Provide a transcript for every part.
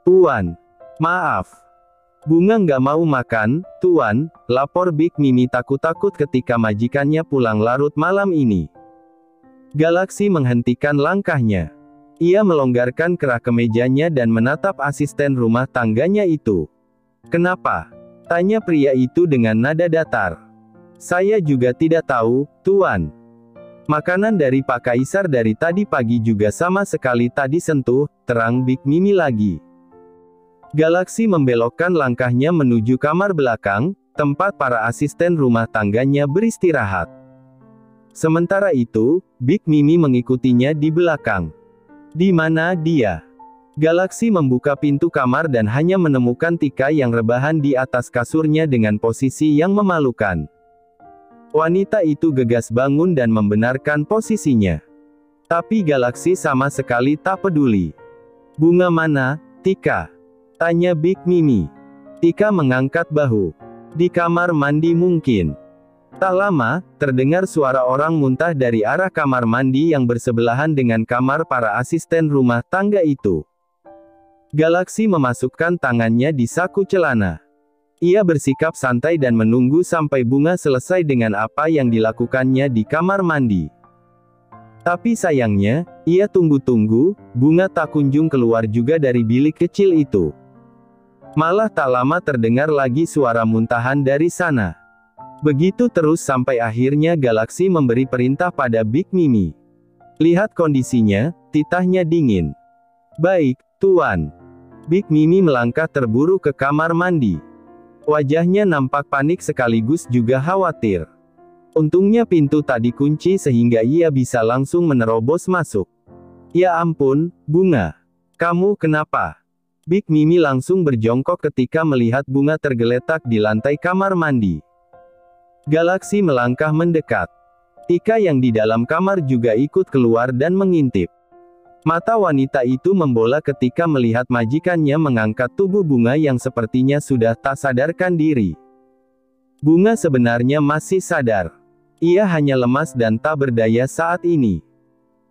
Tuan. Maaf. Bunga nggak mau makan, Tuan, lapor Big Mimi takut-takut ketika majikannya pulang larut malam ini. Galaksi menghentikan langkahnya. Ia melonggarkan kerak kemejanya dan menatap asisten rumah tangganya itu. Kenapa? Tanya pria itu dengan nada datar. Saya juga tidak tahu, Tuan. Makanan dari Pak Kaisar dari tadi pagi juga sama sekali tak disentuh, terang Big Mimi lagi. Galaksi membelokkan langkahnya menuju kamar belakang, tempat para asisten rumah tangganya beristirahat. Sementara itu, Big Mimi mengikutinya di belakang. Di mana dia? Galaksi membuka pintu kamar dan hanya menemukan Tika yang rebahan di atas kasurnya dengan posisi yang memalukan. Wanita itu gegas bangun dan membenarkan posisinya. Tapi Galaksi sama sekali tak peduli. Bunga mana, Tika? Tanya Big Mimi. Tika mengangkat bahu. Di kamar mandi mungkin. Tak lama, terdengar suara orang muntah dari arah kamar mandi yang bersebelahan dengan kamar para asisten rumah tangga itu. Galaksi memasukkan tangannya di saku celana. Ia bersikap santai dan menunggu sampai Bunga selesai dengan apa yang dilakukannya di kamar mandi. Tapi sayangnya, ia tunggu-tunggu, Bunga tak kunjung keluar juga dari bilik kecil itu. Malah tak lama terdengar lagi suara muntahan dari sana. Begitu terus sampai akhirnya Galaksi memberi perintah pada Big Mimi. Lihat kondisinya, titahnya dingin. Baik, Tuan. Big Mimi melangkah terburu ke kamar mandi. Wajahnya nampak panik sekaligus juga khawatir. Untungnya pintu tak dikunci sehingga ia bisa langsung menerobos masuk. Ya ampun, Bunga. Kamu kenapa? Big Mimi langsung berjongkok ketika melihat Bunga tergeletak di lantai kamar mandi. Galaksi melangkah mendekat. Tika yang di dalam kamar juga ikut keluar dan mengintip. Mata wanita itu membola ketika melihat majikannya mengangkat tubuh Bunga yang sepertinya sudah tak sadarkan diri. Bunga sebenarnya masih sadar. Ia hanya lemas dan tak berdaya saat ini.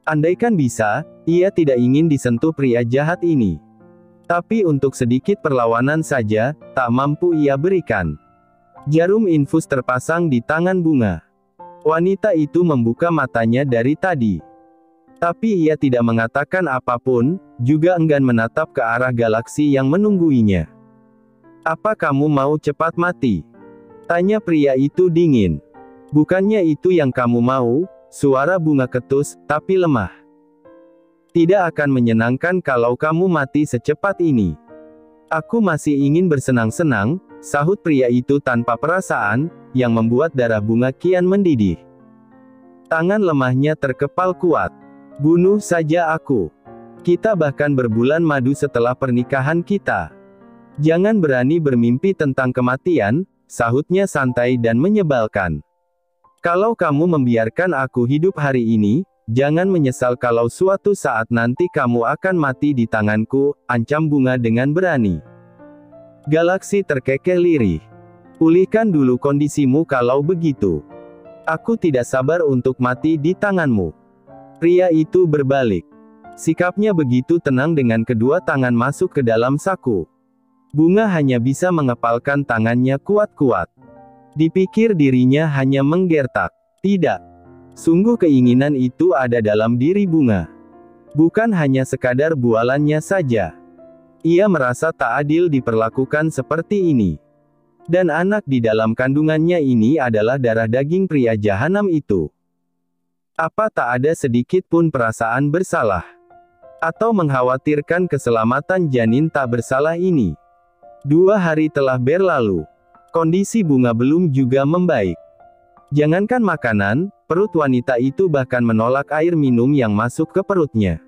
Andaikan bisa, ia tidak ingin disentuh pria jahat ini. Tapi untuk sedikit perlawanan saja, tak mampu ia berikan. Jarum infus terpasang di tangan Bunga. Wanita itu membuka matanya dari tadi. Tapi ia tidak mengatakan apapun, juga enggan menatap ke arah Galaksi yang menungguinya. Apa kamu mau cepat mati? Tanya pria itu dingin. Bukannya itu yang kamu mau, suara Bunga ketus, tapi lemah. Tidak akan menyenangkan kalau kamu mati secepat ini. Aku masih ingin bersenang-senang, sahut pria itu tanpa perasaan, yang membuat darah Bunga kian mendidih. Tangan lemahnya terkepal kuat. Bunuh saja aku. Kita bahkan berbulan madu setelah pernikahan kita. Jangan berani bermimpi tentang kematian, sahutnya santai dan menyebalkan. Kalau kamu membiarkan aku hidup hari ini, jangan menyesal kalau suatu saat nanti kamu akan mati di tanganku, ancam Bunga dengan berani. Galaksi terkekeh lirih. Pulihkan dulu kondisimu kalau begitu. Aku tidak sabar untuk mati di tanganmu. Pria itu berbalik. Sikapnya begitu tenang dengan kedua tangan masuk ke dalam saku. Bunga hanya bisa mengepalkan tangannya kuat-kuat. Dipikir dirinya hanya menggertak. Tidak. Sungguh keinginan itu ada dalam diri Bunga. Bukan hanya sekadar bualannya saja. Ia merasa tak adil diperlakukan seperti ini. Dan anak di dalam kandungannya ini adalah darah daging pria jahanam itu. Apa tak ada sedikit pun perasaan bersalah? Atau mengkhawatirkan keselamatan janin tak bersalah ini? 2 hari telah berlalu. Kondisi Bunga belum juga membaik. Jangankan makanan, perut wanita itu bahkan menolak air minum yang masuk ke perutnya.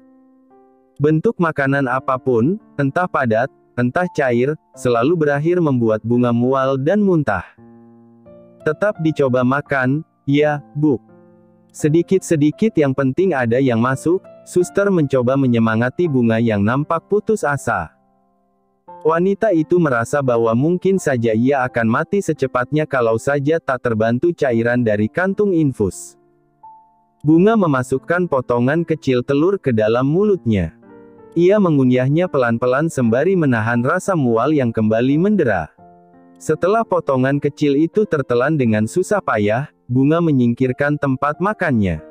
Bentuk makanan apapun, entah padat, entah cair, selalu berakhir membuat Bunga mual dan muntah. Tetap dicoba makan, ya, Bu. Sedikit-sedikit yang penting ada yang masuk, suster mencoba menyemangati Bunga yang nampak putus asa. Wanita itu merasa bahwa mungkin saja ia akan mati secepatnya kalau saja tak terbantu cairan dari kantung infus. Bunga memasukkan potongan kecil telur ke dalam mulutnya. Ia mengunyahnya pelan-pelan sembari menahan rasa mual yang kembali mendera. Setelah potongan kecil itu tertelan dengan susah payah, Bunga menyingkirkan tempat makannya.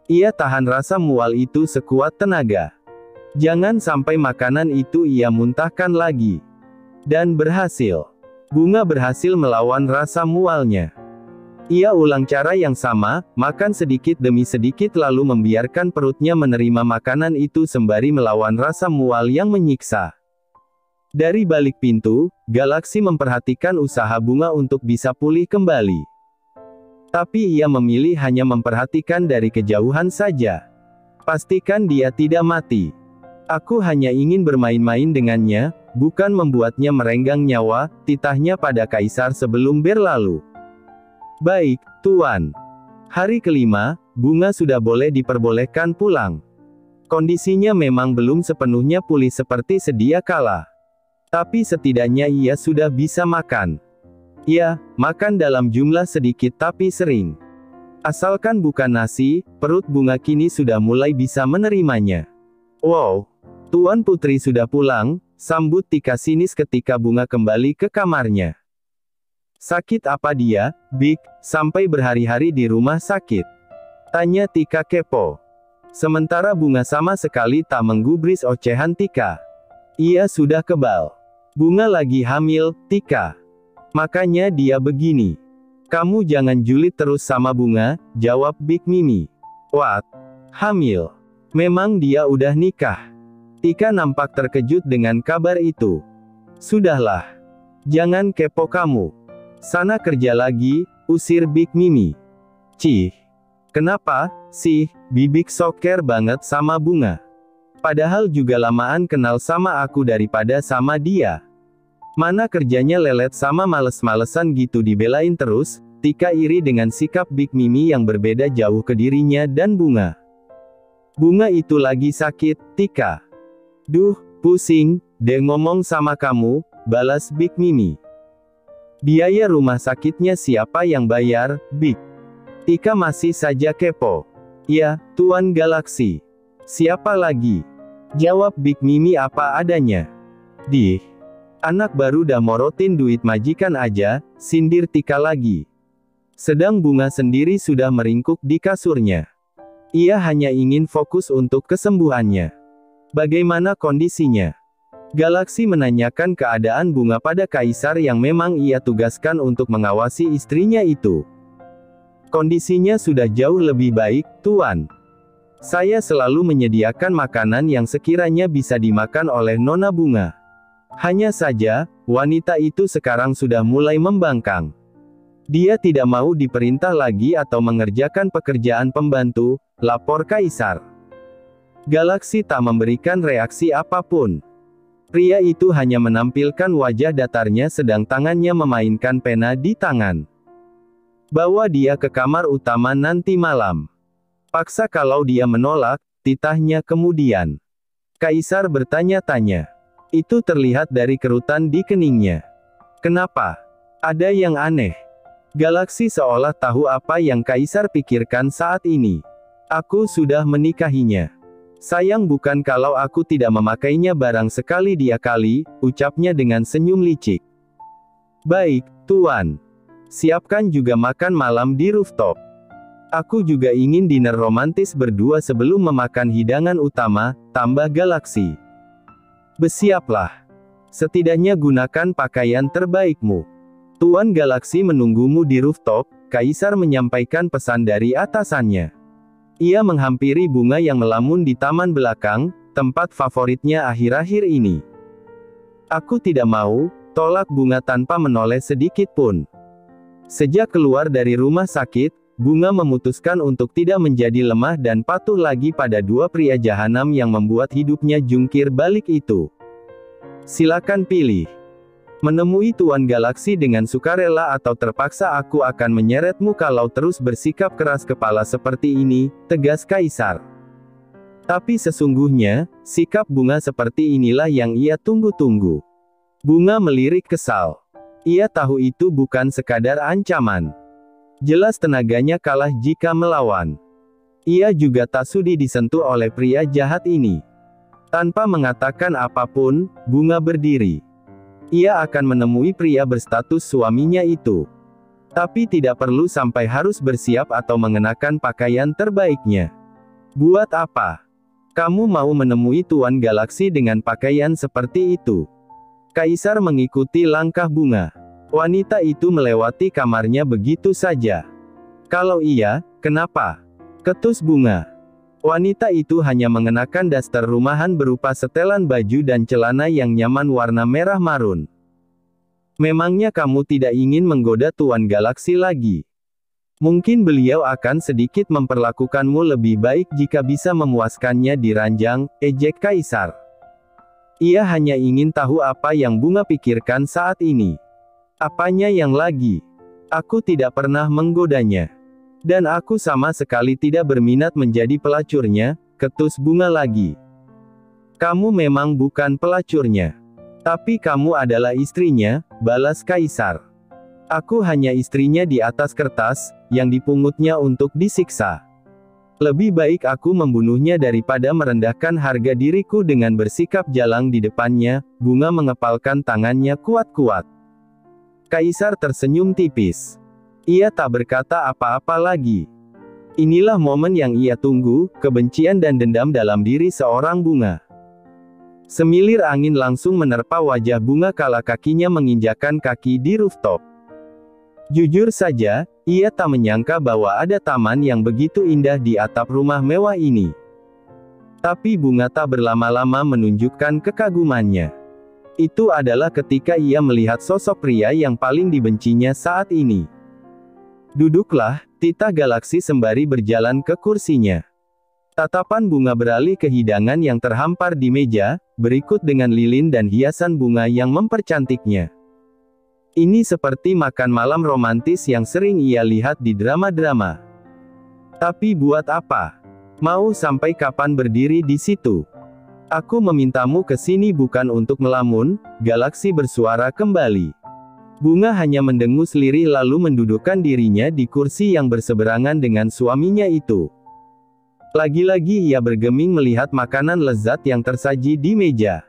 Ia tahan rasa mual itu sekuat tenaga. Jangan sampai makanan itu ia muntahkan lagi. Dan berhasil. Bunga berhasil melawan rasa mualnya. Ia ulang cara yang sama, makan sedikit demi sedikit lalu membiarkan perutnya menerima makanan itu sembari melawan rasa mual yang menyiksa. Dari balik pintu, Galaksi memperhatikan usaha Bunga untuk bisa pulih kembali. Tapi ia memilih hanya memperhatikan dari kejauhan saja. Pastikan dia tidak mati. Aku hanya ingin bermain-main dengannya, bukan membuatnya merenggang nyawa, titahnya pada Kaisar sebelum berlalu. Baik, Tuan. Hari kelima, Bunga sudah boleh diperbolehkan pulang. Kondisinya memang belum sepenuhnya pulih seperti sedia kala. Tapi setidaknya ia sudah bisa makan. Ya, makan dalam jumlah sedikit tapi sering. Asalkan bukan nasi, perut Bunga kini sudah mulai bisa menerimanya. Wow, Tuan Putri sudah pulang, sambut Tika sinis ketika Bunga kembali ke kamarnya. Sakit apa dia, Big, sampai berhari-hari di rumah sakit? Tanya Tika kepo. Sementara Bunga sama sekali tak menggubris ocehan Tika. Ia sudah kebal. Bunga lagi hamil, Tika. Makanya dia begini. Kamu jangan julid terus sama Bunga, jawab Big Mimi. What? Hamil? Memang dia udah nikah? Tika nampak terkejut dengan kabar itu. Sudahlah. Jangan kepo kamu. Sana kerja lagi, usir Big Mimi. Cih. Kenapa, sih, Bibik soker banget sama Bunga? Padahal juga lamaan kenal sama aku daripada sama dia. Mana kerjanya lelet sama males-malesan gitu dibelain terus. Tika iri dengan sikap Big Mimi yang berbeda jauh ke dirinya dan Bunga. Bunga itu lagi sakit, Tika. Duh, pusing, deh ngomong sama kamu, balas Big Mimi. Biaya rumah sakitnya siapa yang bayar, Big? Tika masih saja kepo. Ya, Tuan Galaksi. Siapa lagi? Jawab Big Mimi apa adanya. Dih. Anak baru dah morotin duit majikan aja, sindir Tika lagi. Sedang Bunga sendiri sudah meringkuk di kasurnya. Ia hanya ingin fokus untuk kesembuhannya. Bagaimana kondisinya? Galaksi menanyakan keadaan Bunga pada Kaisar yang memang ia tugaskan untuk mengawasi istrinya itu. Kondisinya sudah jauh lebih baik, Tuan. Saya selalu menyediakan makanan yang sekiranya bisa dimakan oleh Nona Bunga. Hanya saja, wanita itu sekarang sudah mulai membangkang. Dia tidak mau diperintah lagi atau mengerjakan pekerjaan pembantu, lapor Kaisar. Galaksi tak memberikan reaksi apapun. Pria itu hanya menampilkan wajah datarnya sedang tangannya memainkan pena di tangan. Bawa dia ke kamar utama nanti malam. Paksa kalau dia menolak, titahnya kemudian. Kaisar bertanya-tanya. Itu terlihat dari kerutan di keningnya. Kenapa? Ada yang aneh. Galaksi seolah tahu apa yang Kaisar pikirkan saat ini. Aku sudah menikahinya. Sayang bukan kalau aku tidak memakainya barang sekali dia kali, ucapnya dengan senyum licik. Baik, Tuan. Siapkan juga makan malam di rooftop. Aku juga ingin dinner romantis berdua sebelum memakan hidangan utama, tambah Galaksi. Bersiaplah. Setidaknya gunakan pakaian terbaikmu. Tuan Galaksi menunggumu di rooftop, Kaisar menyampaikan pesan dari atasannya. Ia menghampiri Bunga yang melamun di taman belakang, tempat favoritnya akhir-akhir ini. Aku tidak mau, tolak Bunga tanpa menoleh sedikit pun. Sejak keluar dari rumah sakit, Bunga memutuskan untuk tidak menjadi lemah dan patuh lagi pada dua pria jahanam yang membuat hidupnya jungkir balik itu. Silakan pilih. Menemui Tuan Galaksi dengan sukarela atau terpaksa aku akan menyeretmu kalau terus bersikap keras kepala seperti ini, tegas Kaisar. Tapi sesungguhnya, sikap Bunga seperti inilah yang ia tunggu-tunggu. Bunga melirik kesal. Ia tahu itu bukan sekadar ancaman. Jelas tenaganya kalah jika melawan. Ia juga tak sudi disentuh oleh pria jahat ini. Tanpa mengatakan apapun, Bunga berdiri. Ia akan menemui pria berstatus suaminya itu. Tapi tidak perlu sampai harus bersiap atau mengenakan pakaian terbaiknya. Buat apa? Kamu mau menemui Tuan Galaksi dengan pakaian seperti itu? Kaisar mengikuti langkah Bunga. Wanita itu melewati kamarnya begitu saja. Kalau iya, kenapa? Ketus Bunga. Wanita itu hanya mengenakan daster rumahan berupa setelan baju dan celana yang nyaman warna merah marun. Memangnya kamu tidak ingin menggoda Tuan Galaksi lagi? Mungkin beliau akan sedikit memperlakukanmu lebih baik jika bisa memuaskannya di ranjang, ejek Kaisar. Ia hanya ingin tahu apa yang Bunga pikirkan saat ini. Apanya yang lagi? Aku tidak pernah menggodanya. Dan aku sama sekali tidak berminat menjadi pelacurnya, ketus Bunga lagi. Kamu memang bukan pelacurnya. Tapi kamu adalah istrinya, balas Kaisar. Aku hanya istrinya di atas kertas, yang dipungutnya untuk disiksa. Lebih baik aku membunuhnya daripada merendahkan harga diriku dengan bersikap jalang di depannya. Bunga mengepalkan tangannya kuat-kuat. Kaisar tersenyum tipis. Ia tak berkata apa-apa lagi. Inilah momen yang ia tunggu, kebencian dan dendam dalam diri seorang Bunga. Semilir angin langsung menerpa wajah Bunga kala kakinya menginjakan kaki di rooftop. Jujur saja, ia tak menyangka bahwa ada taman yang begitu indah di atap rumah mewah ini. Tapi Bunga tak berlama-lama menunjukkan kekagumannya. Itu adalah ketika ia melihat sosok pria yang paling dibencinya saat ini. Duduklah, titah Galaksi sembari berjalan ke kursinya. Tatapan Bunga beralih ke hidangan yang terhampar di meja, berikut dengan lilin dan hiasan bunga yang mempercantiknya. Ini seperti makan malam romantis yang sering ia lihat di drama-drama. Tapi buat apa? Mau sampai kapan berdiri di situ? Aku memintamu ke sini bukan untuk melamun, Galaksi bersuara kembali. Bunga hanya mendengus lirih lalu mendudukkan dirinya di kursi yang berseberangan dengan suaminya itu. Lagi-lagi ia bergeming melihat makanan lezat yang tersaji di meja.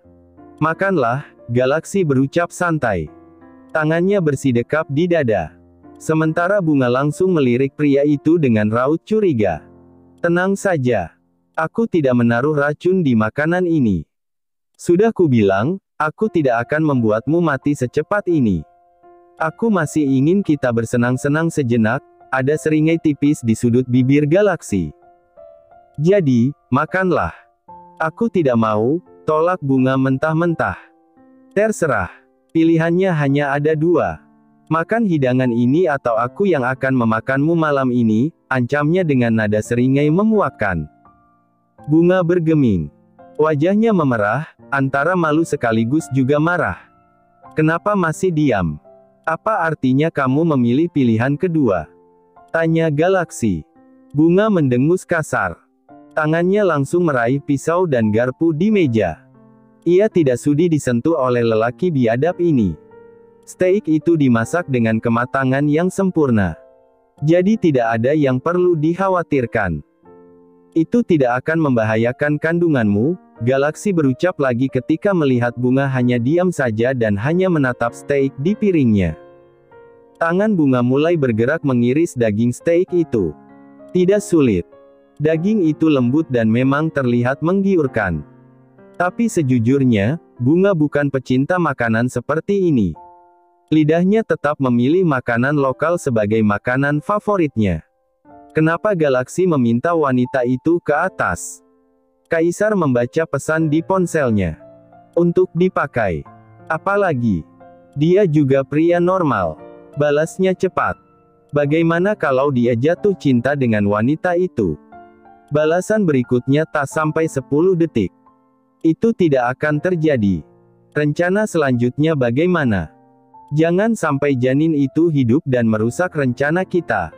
Makanlah, Galaksi berucap santai. Tangannya bersidekap di dada. Sementara Bunga langsung melirik pria itu dengan raut curiga. Tenang saja. Aku tidak menaruh racun di makanan ini. Sudah kubilang, aku tidak akan membuatmu mati secepat ini. Aku masih ingin kita bersenang-senang sejenak. Ada seringai tipis di sudut bibir Galaksi. Jadi, makanlah. Aku tidak mau, tolak Bunga mentah-mentah. Terserah. Pilihannya hanya ada dua. Makan hidangan ini atau aku yang akan memakanmu malam ini, ancamnya dengan nada seringai memuakkan. Bunga bergeming. Wajahnya memerah, antara malu sekaligus juga marah. Kenapa masih diam? Apa artinya kamu memilih pilihan kedua? Tanya Galaksi. Bunga mendengus kasar. Tangannya langsung meraih pisau dan garpu di meja. Ia tidak sudi disentuh oleh lelaki biadab ini. Steak itu dimasak dengan kematangan yang sempurna. Jadi tidak ada yang perlu dikhawatirkan. Itu tidak akan membahayakan kandunganmu, Galaksi berucap lagi ketika melihat Bunga hanya diam saja dan hanya menatap steak di piringnya. Tangan Bunga mulai bergerak mengiris daging steak itu. Tidak sulit. Daging itu lembut dan memang terlihat menggiurkan. Tapi sejujurnya, Bunga bukan pecinta makanan seperti ini. Lidahnya tetap memilih makanan lokal sebagai makanan favoritnya. Kenapa Galaksi meminta wanita itu ke atas? Kaisar membaca pesan di ponselnya. Untuk dipakai. Apalagi, dia juga pria normal. Balasnya cepat. Bagaimana kalau dia jatuh cinta dengan wanita itu? Balasan berikutnya tak sampai 10 detik. Itu tidak akan terjadi. Rencana selanjutnya bagaimana? Jangan sampai janin itu hidup dan merusak rencana kita.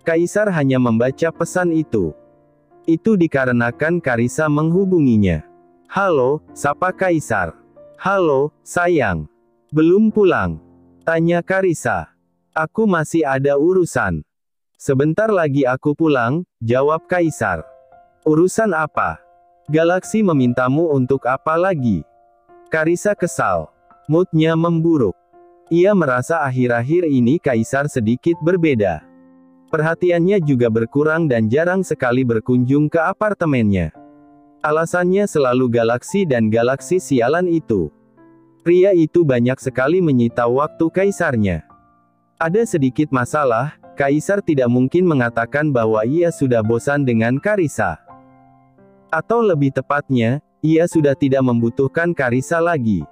Kaisar hanya membaca pesan itu. Itu dikarenakan Karissa menghubunginya. Halo, sapa Kaisar. Halo, sayang. Belum pulang? Tanya Karissa. Aku masih ada urusan. Sebentar lagi aku pulang, jawab Kaisar. Urusan apa? Galaksi memintamu untuk apa lagi? Karissa kesal. Moodnya memburuk. Ia merasa akhir-akhir ini Kaisar sedikit berbeda. Perhatiannya juga berkurang dan jarang sekali berkunjung ke apartemennya. Alasannya selalu Galaksi dan Galaksi sialan itu. Pria itu banyak sekali menyita waktu Kaisarnya. Ada sedikit masalah, Kaisar tidak mungkin mengatakan bahwa ia sudah bosan dengan Karissa. Atau lebih tepatnya, ia sudah tidak membutuhkan Karissa lagi.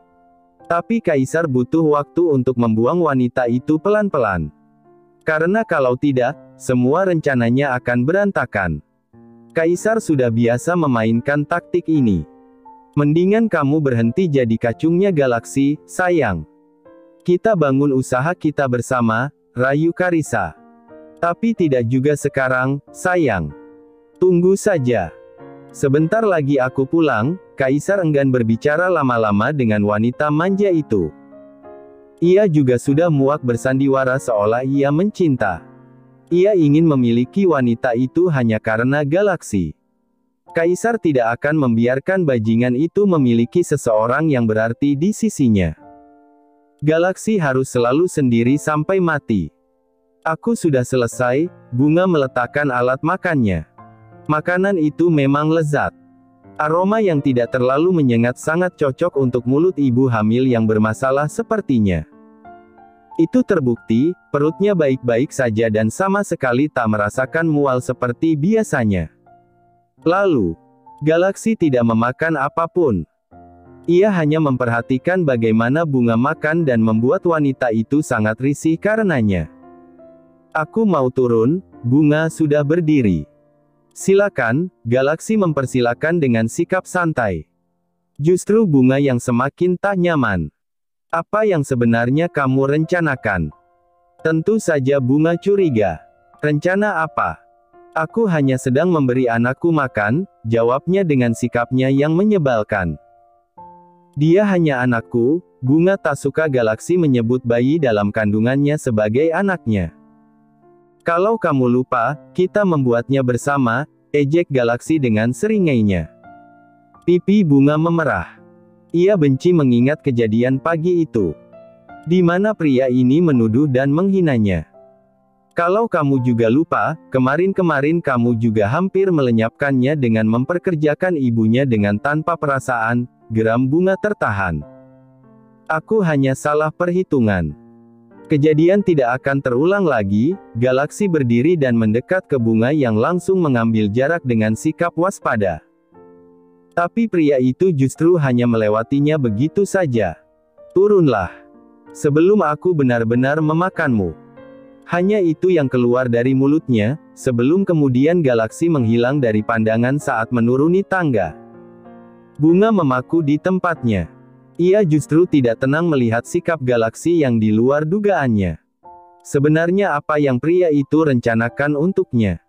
Tapi Kaisar butuh waktu untuk membuang wanita itu pelan-pelan. Karena kalau tidak, semua rencananya akan berantakan. Kaisar sudah biasa memainkan taktik ini. Mendingan kamu berhenti jadi kacungnya Galaksi, sayang. Kita bangun usaha kita bersama, rayu Karissa. Tapi tidak juga sekarang, sayang. Tunggu saja. Sebentar lagi aku pulang. Kaisar enggan berbicara lama-lama dengan wanita manja itu. Ia juga sudah muak bersandiwara seolah ia mencinta. Ia ingin memiliki wanita itu hanya karena Galaksi. Kaisar tidak akan membiarkan bajingan itu memiliki seseorang yang berarti di sisinya. Galaksi harus selalu sendiri sampai mati. Aku sudah selesai. Bunga meletakkan alat makannya. Makanan itu memang lezat. Aroma yang tidak terlalu menyengat sangat cocok untuk mulut ibu hamil yang bermasalah sepertinya. Itu terbukti, perutnya baik-baik saja dan sama sekali tak merasakan mual seperti biasanya. Lalu, Galaksi tidak memakan apapun. Ia hanya memperhatikan bagaimana bunga makan dan membuat wanita itu sangat risih karenanya. Aku mau turun, bunga sudah berdiri. Silakan, Galaksi mempersilakan dengan sikap santai. Justru bunga yang semakin tak nyaman. Apa yang sebenarnya kamu rencanakan? Tentu saja bunga curiga. Rencana apa? Aku hanya sedang memberi anakku makan, jawabnya dengan sikapnya yang menyebalkan. Dia hanya anakku, bunga tak suka Galaksi menyebut bayi dalam kandungannya sebagai anaknya. Kalau kamu lupa, kita membuatnya bersama, ejek Galaksi dengan seringainya. Pipi bunga memerah. Ia benci mengingat kejadian pagi itu. Di mana pria ini menuduh dan menghinanya. Kalau kamu juga lupa, kemarin-kemarin kamu juga hampir melenyapkannya dengan memperkerjakan ibunya dengan tanpa perasaan, geram bunga tertahan. Aku hanya salah perhitungan. Kejadian tidak akan terulang lagi. Galaksi berdiri dan mendekat ke bunga yang langsung mengambil jarak dengan sikap waspada. Tapi pria itu justru hanya melewatinya begitu saja. Turunlah. Sebelum aku benar-benar memakanmu. Hanya itu yang keluar dari mulutnya, sebelum kemudian Galaksi menghilang dari pandangan saat menuruni tangga. Bunga memaku di tempatnya. Ia justru tidak tenang melihat sikap Galaksi yang di luar dugaannya. Sebenarnya apa yang pria itu rencanakan untuknya?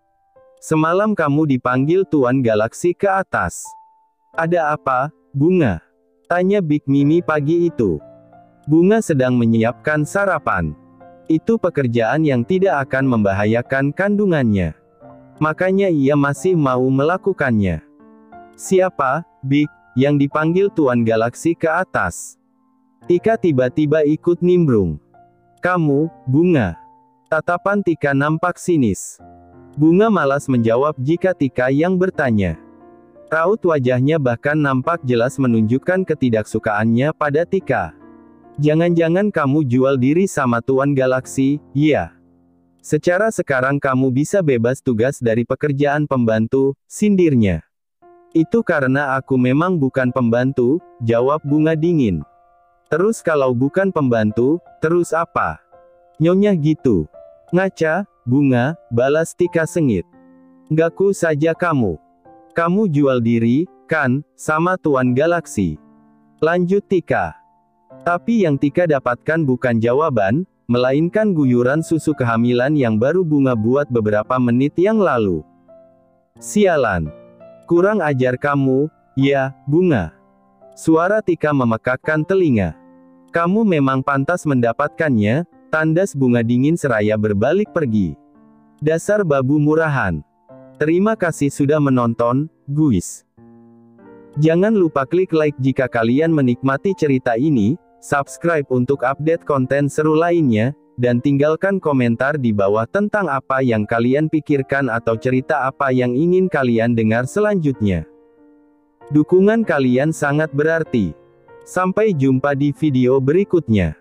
Semalam kamu dipanggil Tuan Galaksi ke atas. Ada apa, Bunga? Tanya Big Mimi pagi itu. Bunga sedang menyiapkan sarapan. Itu pekerjaan yang tidak akan membahayakan kandungannya. Makanya ia masih mau melakukannya. Siapa, Big, yang dipanggil Tuan Galaksi ke atas? Tika tiba-tiba ikut nimbrung. Kamu, Bunga. Tatapan Tika nampak sinis. Bunga malas menjawab jika Tika yang bertanya. Raut wajahnya bahkan nampak jelas menunjukkan ketidaksukaannya pada Tika. Jangan-jangan kamu jual diri sama Tuan Galaksi, ya? Secara sekarang kamu bisa bebas tugas dari pekerjaan pembantu, sindirnya. Itu karena aku memang bukan pembantu, jawab Bunga dingin. Terus kalau bukan pembantu, terus apa? Nyonya gitu. Ngaca, Bunga, balas Tika sengit. Ngaku saja kamu. Kamu jual diri, kan, sama Tuan Galaksi. Lanjut Tika. Tapi yang Tika dapatkan bukan jawaban, melainkan guyuran susu kehamilan yang baru Bunga buat beberapa menit yang lalu. Sialan. Kurang ajar kamu, ya, Bunga. Suara Tika memekakkan telinga. Kamu memang pantas mendapatkannya, tandas Bunga dingin seraya berbalik pergi. Dasar babu murahan. Terima kasih sudah menonton, guys. Jangan lupa klik like jika kalian menikmati cerita ini, subscribe untuk update konten seru lainnya, dan tinggalkan komentar di bawah tentang apa yang kalian pikirkan atau cerita apa yang ingin kalian dengar selanjutnya. Dukungan kalian sangat berarti. Sampai jumpa di video berikutnya.